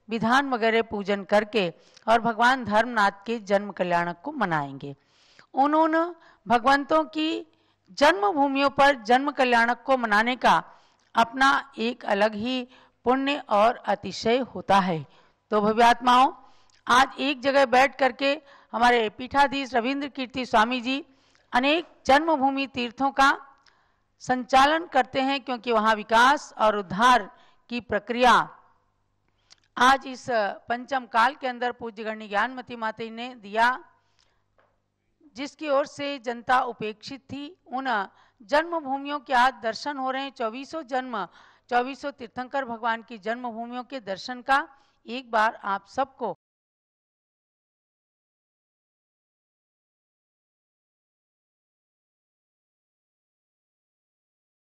विधान वगैरह पूजन करके और भगवान धर्मनाथ के जन्म कल्याणक को मनाएंगे। उन्होंने भगवंतों की जन्मभूमियों पर जन्म कल्याणक को मनाने का अपना एक अलग ही पुण्य और अतिशय होता है। तो भव्यात्माओं, आज एक जगह बैठ करके हमारे पीठाधीश रविंद्र कीर्ति स्वामी जी अनेक जन्मभूमि तीर्थों का संचालन करते हैं, क्योंकि वहाँ विकास और उद्धार की प्रक्रिया आज इस पंचम काल के अंदर पूज्य गणनी ज्ञानमती माता जी ने दिया, जिसकी ओर से जनता उपेक्षित थी। उन जन्मभूमियों के आज दर्शन हो रहे हैं। 2400 तीर्थंकर भगवान की जन्मभूमियों के दर्शन का एक बार आप सबको